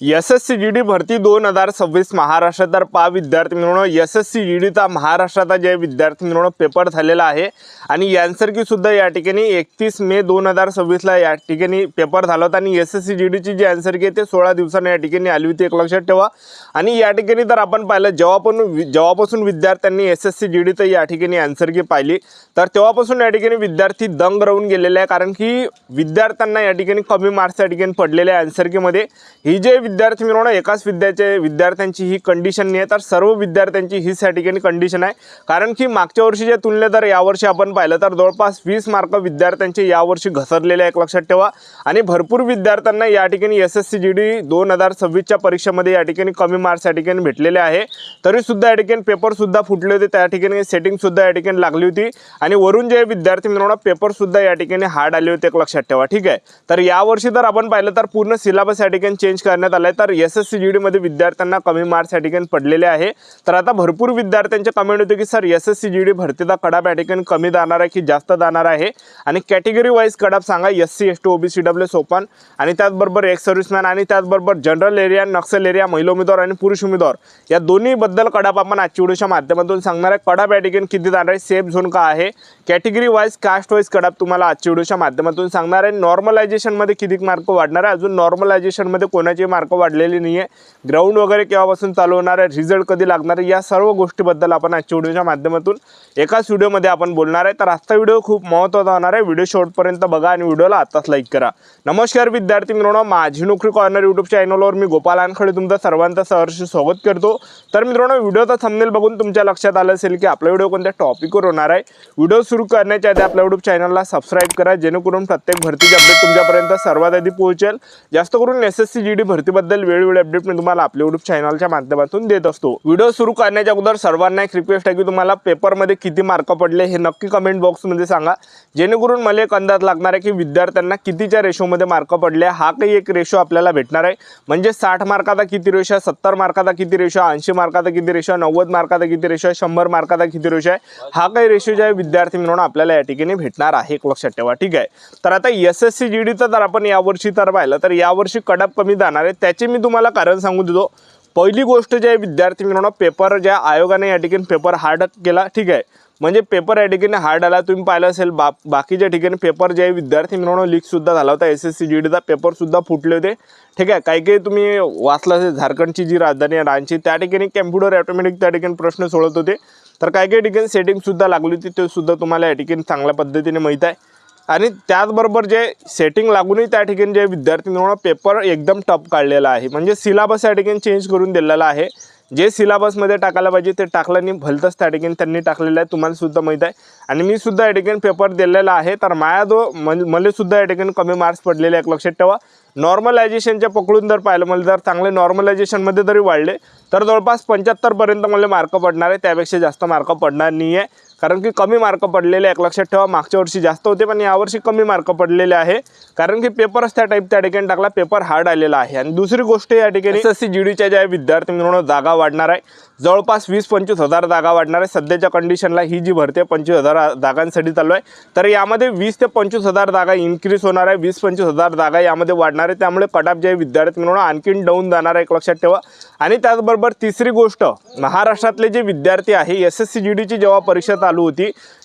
SSC GD भरती 2026 महाराष्ट्रात तर पा विद्यार्थी मिळून एसएससी जीडीचा महाराष्ट्राचा जे विद्यार्थी मिळून पेपर झालेला आहे आणि आन्सर की सुद्धा या ठिकाणी 31 मे 2026 ला या ठिकाणी पेपर झाला होता आणि एसएससी जीडीची जी आन्सर की ते 16 दिवसांनी या ठिकाणी आली होती, एक लक्षात ठेवा। आणि या ठिकाणी तर आपण पाहिलं जेव्हापासून विद्यार्थ्यांनी एसएससी जीडीचं या ठिकाणी आन्सर की पाहिली तर तेव्हापासून या ठिकाणी विद्यार्थी दंग राहून गेलेले आहे, कारण की विद्यार्थ्यांना या ठिकाणी कमी मार्क्स या ठिकाणी पडलेले आहे आन्सर की मध्ये। ही जे विद्यार्थी मिळवणं एकाच विद्यार्थ्यांची ही कंडिशन नाही आहे, तर सर्व विद्यार्थ्यांची हीच या ठिकाणी कंडिशन आहे। कारण की मागच्या वर्षीच्या तुलनेत तर यावर्षी आपण पाहिलं तर जवळपास 20 मार्क विद्यार्थ्यांचे यावर्षी घसरलेले आहे, एक लक्षात ठेवा। आणि भरपूर विद्यार्थ्यांना या ठिकाणी एसएससी जीडी 2026च्या परीक्षेमध्ये या ठिकाणी कमी मार्क्स या ठिकाणी भेटलेले आहे, तरी सुद्धा या ठिकाणी पेपर सुद्धा फुटले होते, त्या ठिकाणी सेटिंग सुद्धा या ठिकाणी लागली होती आणि वरून जे विद्यार्थी मिळवणं पेपर सुद्धा या ठिकाणी हार्ड आले होते, एक लक्षात ठेवा, ठीक आहे। तर यावर्षी तर आपण पाहिलं तर पूर्ण सिलेबस या ठिकाणी चेंज करण्यात आलाय, तर एसएससी जीडी मध्ये विद्यार्थ्यांना कमी मार्क्स या ठिकाणी पडलेले आहे। तर आता भरपूर विद्यार्थ्यांचे कमेंट होते की सर एसएससी जीडी भरतीचा कडाप या ठिकाणी कमी जाणार आहे की जास्त जाणार आहे आणि कॅटेगरी वाईज कडाप सांगा, SC ST OBC WS open आणि त्याचबरोबर एक्स सर्व्हिसमॅन आणि त्याचबरोबर जनरल एरिया, नक्सल एरिया, महिला उमेदवार आणि पुरुष उमेदवार या दोन्ही बद्दल कडाप आपण आजच्या व्हिडिओच्या माध्यमातून सांगणार आहे। कडाप या ठिकाणी किती जाणार आहे, सेफ झोन का आहे, कॅटेगरी वाईज कास्ट वाईज कडाप तुम्हाला आजच्या व्हिडिओच्या माध्यमातून सांगणार आहे। नॉर्मलायझेशन मध्ये किती मार्क वाढणार आहे, अजून नॉर्मलायझेशन मध्ये कोणाचे मार्क वाढलेले नाही आहे, ग्राउंड वगैरे केव्हापासून चालू होणार आहे, रिझल्ट कधी लागणार आहे, या सर्व गोष्टीबद्दल आपण आजच्या व्हिडिओच्या माध्यमातून एकाच व्हिडिओमध्ये आपण बोलणार आहे। तर आजचा व्हिडिओ खूप महत्त्वाचा होणार आहे, व्हिडिओ शेवटपर्यंत बघा आणि व्हिडिओला आताच लाईक करा। नमस्कार विद्यार्थी मित्रांनो, माझी नोकरी कॉर्नर यूट्यूब चॅनलवर मी गोपाल वानखडे तुमचं सर्वांचं सहर्ष स्वागत करतो। तर मित्रांनो, व्हिडिओचा थंबनेल बघून तुमच्या लक्षात आलं असेल की आपला व्हिडिओ कोणत्या टॉपिकवर होणार आहे। व्हिडिओ सुरू करण्याच्या आधी आपल्या यूट्यूब चॅनलला सबस्क्राईब करा, जेणेकरून प्रत्येक भरतीची अपडेट तुमच्यापर्यंत सर्वात आधी पोहोचेल। जास्त करून एसएससी जीडी भरतीबद्दल वेळोवेळी अपडेट मी तुम्हाला आपल्या यूट्यूब चॅनलच्या माध्यमातून देत असतो। व्हिडिओ सुरू करण्याच्या अगोदर सर्वांना एक रिक्वेस्ट आहे की तुम्हाला पेपरमध्ये किती मार्क पडले हे नक्की कमेंट बॉक्समध्ये सांगा, जेणेकरून मला एक अंदाज लागणार आहे की विद्यार्थ्यांना कितीच्या रेशोमध्ये मार्क पडले। हा काही एक रेशो आपल्याला भेटणार आहे, म्हणजे 60 मार्काचा किती रेशो आहे, 70 मार्काचा किती रेशो आहे, 80 मार्काचा किती रेशो आहे, 90 मार्काचा किती रेशो आहे, 100 मार्काचा किती रेशो आहे, हा काही रेशो जे आहे विद्यार्थी मिळून आपल्याला या ठिकाणी भेटणार आहे, एक लक्षात ठेवा, ठीक आहे। तर आता एसएससी जीडीचं जर आपण यावर्षी तर पाहिलं तर यावर्षी कडाप कमी जाणार आहे, त्याचे मी तुम्हाला कारण सांगू देतो। पहिली गोष्ट जे आहे विद्यार्थी मिळवणं पेपर ज्या आयोगाने या ठिकाणी पेपर हार्ड केला, ठीक आहे, म्हणजे पेपर या ठिकाणी हार्ड आला। तुम्ही पाहिलं असेल बाकीच्या ठिकाणी पेपर जे आहे विद्यार्थी मिळवणं लीक सुद्धा झाला होता, एसएससी जीडीचा पेपर सुद्धा फुटले होते, ठीक आहे। काही तुम्ही वाचलं असेल, झारखंडची जी राजधानी आहे रांची, त्या ठिकाणी कॅम्प्युटर ऑटोमॅटिक त्या ठिकाणी प्रश्न सोडवत होते, तर काही ठिकाणी सेटिंग सुद्धा लागली होती, ते सुद्धा तुम्हाला या ठिकाणी चांगल्या पद्धतीने माहीत आहे। आणि त्याचबरोबर जे सेटिंग लागूनही त्या ठिकाणी जे विद्यार्थी मिळवणं पेपर एकदम टफ काढलेला आहे, म्हणजे सिलेबस या ठिकाणी चेंज करून दिलेला आहे। जे सिलेबसमध्ये टाकायला पाहिजे ते टाकलं नाही, भलतंच त्या ठिकाणी त्यांनी टाकलेलं आहे, तुम्हाला सुद्धा माहीत आहे। आणि मी सुद्धा या ठिकाणी पेपर दिलेला आहे, तर मला सुद्धा या ठिकाणी कमी मार्क्स पडलेले, एक लक्षात ठेवा। नॉर्मलायझेशनच्या पकडून जर पाहिलं, मला जर चांगले नॉर्मलायझेशनमध्ये जरी वाढले तर जवळपास 75 पर्यंत मला मार्क पडणार आहे, त्यापेक्षा जास्त मार्क पडणार नाही आहे, कारण की कमी मार्क पडलेले, एक लक्षात ठेवा। मागच्या वर्षी जास्त होते पण यावर्षी कमी मार्क पडलेले आहे, कारण की पेपरच त्या टाईप त्या ठिकाणी टाकला, पेपर हार्ड आलेला आहे। आणि दुसरी गोष्ट या ठिकाणी एसएससी जीडीच्या ज्या विद्यार्थी मिळवणं जागा वाढणार आहे, जवळपास 20-25 हजार जागा वाढणार आहे। सध्याच्या कंडिशनला ही जी भरती 25,000 जागांसाठी चालू आहे, तर यामध्ये 20 ते 25 हजार जागा इन्क्रीज होणार आहे, 20-25 हजार जागा यामध्ये वाढणार आहे, त्यामुळे कटाप जे विद्यार्थी मिळवणं आणखीन डाऊन जाणार आहे, एक लक्षात ठेवा। आणि त्याचबरोबर तिसरी गोष्ट, महाराष्ट्रातले जे विद्यार्थी आहे एसएससी जीडीची जेव्हा परीक्षा चालू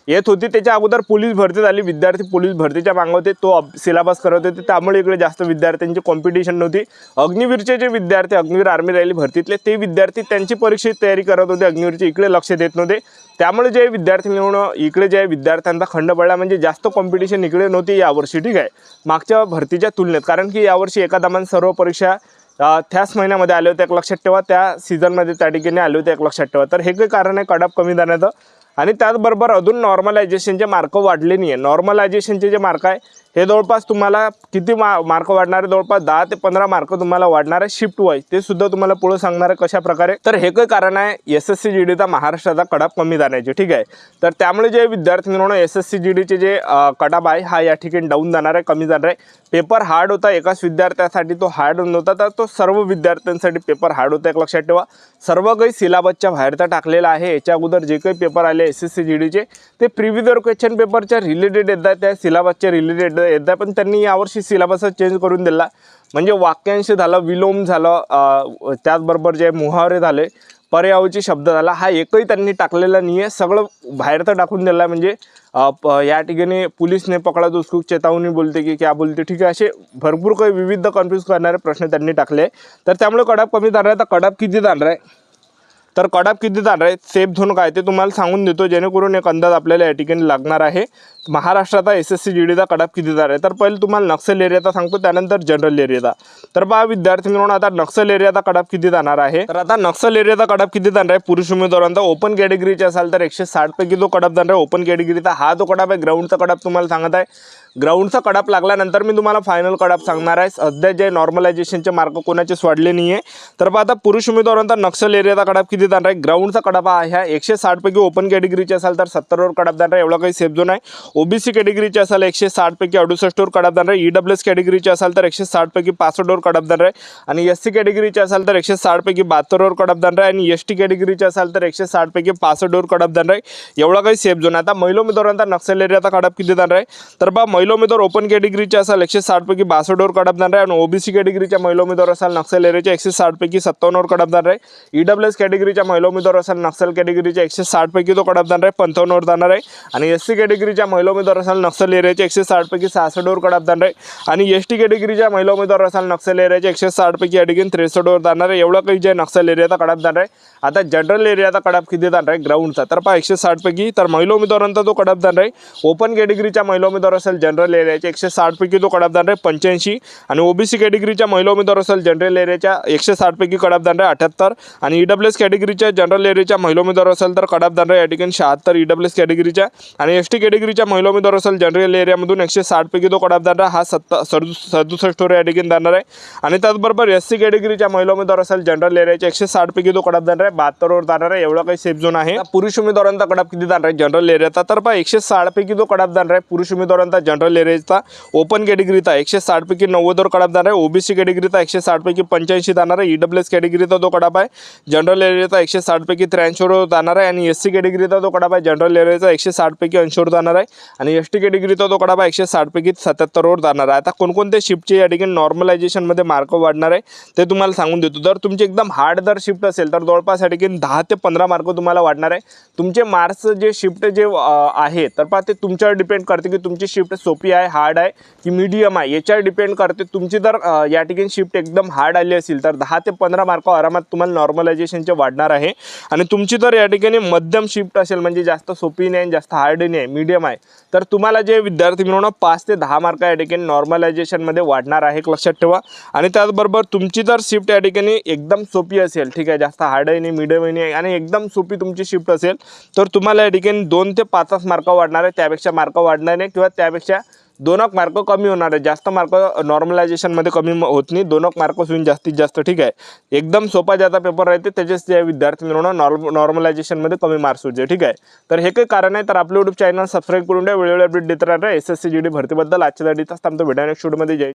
येत होती त्याच्या अगोदर पोलीस भरती झाली, विद्यार्थी पोलीस भरतीच्या मागे होते, तो सिलेबस करत होते, त्यामुळे इकडे जास्त विद्यार्थ्यांची कॉम्पिटिशन नव्हती। अग्निवीरचे जे विद्यार्थी, अग्निवीर आर्मी रॅली भरतीतले ते विद्यार्थी त्यांची परीक्षेची तयारी करत होते, अग्निवीरचे इकडे लक्ष देत नव्हते, त्यामुळे जे विद्यार्थी मिळवणं इकडे जे विद्यार्थ्यांचा खंड पडला, म्हणजे जास्त कॉम्पिटिशन इकडे नव्हती यावर्षी, ठीक आहे, मागच्या भरतीच्या तुलनेत। कारण की यावर्षी एका दमान सर्व परीक्षा त्याच महिन्यामध्ये आले होते, एक लक्षात ठेवा, त्या सीझनमध्ये त्या ठिकाणी आले होते, एक लक्षात ठेवा। तर हे काही कारण आहे कडाप कमी जाण्याचं। आणि त्याचबरोबर अजून नॉर्मलायझेशनचे मार्क वाढले नाही आहे, नॉर्मलायझेशनचे जे मार्क आहे हे जवळपास तुम्हाला किती मार्क वाढणार आहे, जवळपास 10 ते 15 मार्क तुम्हाला वाढणार आहे शिफ्ट वाईज, ते सुद्धा तुम्हाला पुढे सांगणार आहे कशा प्रकारे। तर हे काही कारण आहे एसएससी जीडीचा महाराष्ट्राचा कडाप कमी जाण्याचे, ठीक आहे। तर त्यामुळे जे विद्यार्थी मिळवणं एसएससी जीडीचे जे कडाप आहे हा या ठिकाणी डाऊन जाणार आहे, कमी जाणार आहे। पेपर हार्ड होता, एकाच विद्यार्थ्यासाठी तो हार्ड नव्हता, तर तो सर्व विद्यार्थ्यांसाठी पेपर हार्ड होता, एक लक्षात ठेवा। सर्व काही सिलेबसच्या बाहेरचा टाकलेला आहे, याच्या अगोदर जे काही पेपर आले एसएससी जीडीचे ते प्रिव्हियस क्वेश्चन पेपरच्या रिलेटेड येतात, त्या सिलेबसच्या रिलेटेड येतात, पण त्यांनी यावर्षी सिलेबस चेंज करून दिला। म्हणजे वाक्यांश झालं, विलोम झालं, त्याचबरोबर जे मुहावरे झाले, पर्यायवाची शब्द झाला, हा एकही त्यांनी टाकलेला नाही आहे, सगळं बाहेर तर टाकून दिलं आहे. म्हणजे या ठिकाणी पोलीसने पकडा तो उसको चेतावनी बोलते की क्या बोलते, ठीक आहे, असे भरपूर काही विविध कन्फ्यूज करणारे प्रश्न त्यांनी टाकले. तर त्यामुळे कडाप कमी जाणार आहे. तर कडाप किती जाणार आहे, तर कडाप किती जाणार आहे, सेफ झोन काय ते तुम्हाला सांगून देतो, जेणेकरून एक अंदाज आपल्याला या ठिकाणी लागणार आहे. महाराष्ट्राचा SSC GDचा कडाप किती जाणार आहे. तर पहिले तुम्हाला नक्सल एरियाचा सांगतो, त्यानंतर जनरल एरियाचा. तर पहा विद्यार्थी मित्रांनो, आता नक्सल एरियाचा कडाप किती जाणार आहे. तर आता नक्सल एरियाचा कडाप किती जाणार आहे पुरुष उमेदवारांचा. ओपन कॅटेगरीचे असाल तर 160 पैकी जो कडाप जाणार आहे ओपन कॅटेगरीचा, हा जो कडाप आहे ग्राउंडचा कडाप तुम्हाला सांगत आहे. ग्राउंडचा कडाप लागल्यानंतर मी तुम्हाला फायनल कडाप सांगणार आहे. सध्या जे नॉर्मलायझेशनचे मार्क कोणाचेच वाढले नाही आहे. तर आता पुरुष उमेदवारांचा नक्सल एरियाचा कडाप किती जाणार आहे. ग्राउंडचा कडाप ह्या 160 पैकी ओपन कॅटेगरीचे असाल तर 70वर कडाप जाणार आहे, एवढा काही सेफ झोन आहे. OBC कॅटेगरीचे असाल 160 पैकी 68वर कडाप जाणार आहे. EWS कॅटेगरीचे असाल तर 160 पैकी 65वर कडाप जाणार आहे. आणि SC कॅटेगरीचे असाल तर 160 पैकी 72वर कडाप जाणार आहे. आणि ST कॅटेगरीचे असाल तर 160 पैकी 65वर कडाप जाणार आहे, एवढा काही सेफ झोन आहे. आता महिला उमेदवारांचा नक्सल एरियाचा कडाप किती जाणार आहे. तर महिला उमेदवार ओपन कॅटेगरीचे असाल 160 पैकी 62वर कडाप जाणार आहे. आणि OBC कॅटेगरीच्या महिला उमेदवार असाल नक्सल एरियाच्या 160 पैकी 57वर कडाप जाणार आहे. EWS कॅटेगरीच्या महिला उमेदवार असाल नक्सल कॅटेगरीच्या 160 पैकी तो कडाप जाणार आहे, 55वर जाणार आहे. आणि SC कॅटेगरीच्या महिला उमेदवार असाल नक्सल एरियाच्या 160 पैकी 66वर कडाप जाणार आहे. आणि ST कॅटेगरीच्या महिला उमेदवार असाल नक्सल एरियाच्या 160 पैकी या ठिकाणी 63वर जाणार आहे, एवढा काही जे नक्सल एरियाचा कडाप जाणार आहे. आता जनरल एरियाचा कडाप किती जाणार आहे ग्राउंडचा. तर 160 पैकी, तर महिला उमेदवारांचा जो कडाप जाणार आहे ओपन कॅटेगरीच्या महिला उमेदवार असेल जनरल एरियाच्या 160 पैकी तो कडाप जाणार आहे 85. आणि OBC कॅटेगरीच्या महिला उमेदवार असेल जनरल एरियाच्या 160 पैकी कडाप जाणार आहे 78. आणि EWS कॅटेगरीच्या जनरल एरियाच्या महिला उमेदवार असेल तर कडाप जाणार आहे या ठिकाणी 76 EWS कॅटेगरीच्या. आणि ST कॅटेगरीच्या महिला उमेदवार असेल जनरल एरियामधून 160 पैकी तो कडाप जाणार हा 67वर या ठिकाणी जाणार आहे. आणि त्याचबरोबर SC कॅटेगरीच्या महिला उमेदवार असेल जनरल एरियाच्या 160 पैकी तो कडाप जाणार आहे 72वर जाणार आहे, एवढा काही सेफ झोन आहे. पुरुष उमेदवारांचा कडाप किती जाणार आहे जनरल एरियाचा. तर 160 पैकी जो कडाप जाणार आहे पुरुष उमेदवारांचा जनरल एरियाचा ओपन कॅटेगरीचा 160 पैकी 90वर कडाप जाणार आहे. OBC कॅटेगरीचा 160 पैकी 85 जाणार आहे. EWS कॅटेगरीचा जो कडाप आहे जनरल एरियाचा 160 पैकी 83वर जाणार आहे. आणि SC कॅटेगरीचा जो कडाप आहे जनरल एरियाचा 160 पैकी 80वर जाणार आहे. आणि ST कॅटेगरीचा जो कडाप आहे 160 पैकी 77वर जाणार आहे. आता कोणकोणत्या शिफ्टचे या ठिकाणी नॉर्मलायझेशनमध्ये मार्क वाढणार आहे ते तुम्हाला सांगून देतो. जर तुमची एकदम हार्ड जर शिफ्ट असेल तर जवळपास या ठिकाणी 10 ते 15 मार्क तुम्हाला वाढणार आहे. तुमचे मार्क्स जे शिफ्ट जे आहे तर ते तुमच्यावर डिपेंड करते की तुमची शिफ्ट सोपी आहे, हार्ड आहे की मीडियम आहे, याच्यावर डिपेंड करते. तुमची जर या ठिकाणी शिफ्ट एकदम हार्ड आली असेल तर 10 ते 15 मार्क आरामात तुम्हाला नॉर्मलायझेशनचे वाढणार आहे. आणि तुमची जर या ठिकाणी मध्यम शिफ्ट असेल म्हणजे जास्त सोपी नाही जास्त हार्ड नाही आहे, मीडियम आहे, तर तुम्हाला जे विद्यार्थी मिळवणं 5 ते 10 मार्क या ठिकाणी नॉर्मलायझेशनमध्ये वाढणार आहे, लक्षात ठेवा. आणि त्याचबरोबर तुमची जर शिफ्ट या ठिकाणी एकदम सोपी असेल, ठीक आहे, जास्त हार्डही नाही मीडियमही नाही आणि एकदम सोपी तुमची शिफ्ट असेल तर तुम्हाला या ठिकाणी 2 ते 5 मार्क वाढणार आहे, त्यापेक्षा मार्क वाढणार नाही किंवा त्यापेक्षा 2 मार्क कमी होणार आहे. जास्त मार्क नॉर्मलायझेशनमध्ये कमी होत नाही, 2 मार्क होईल जास्तीत जास्त, ठीक आहे. एकदम सोपा ज्याचा पेपर राहते त्याचेच त्या विद्यार्थी मिळवणं नॉर्मलायझेशनमध्ये कमी मार्क्स होते, ठीक आहे. तर हे काही कारण आहे. तर आपलं YouTube चॅनल सबस्क्राईब करून द्या, वेळोवेळी अपडेट देत राहणार SSC GD भरतीबद्दल. आजच्या साठी थांबतो, भेटा नेक्स्ट व्हिडिओमध्ये. जय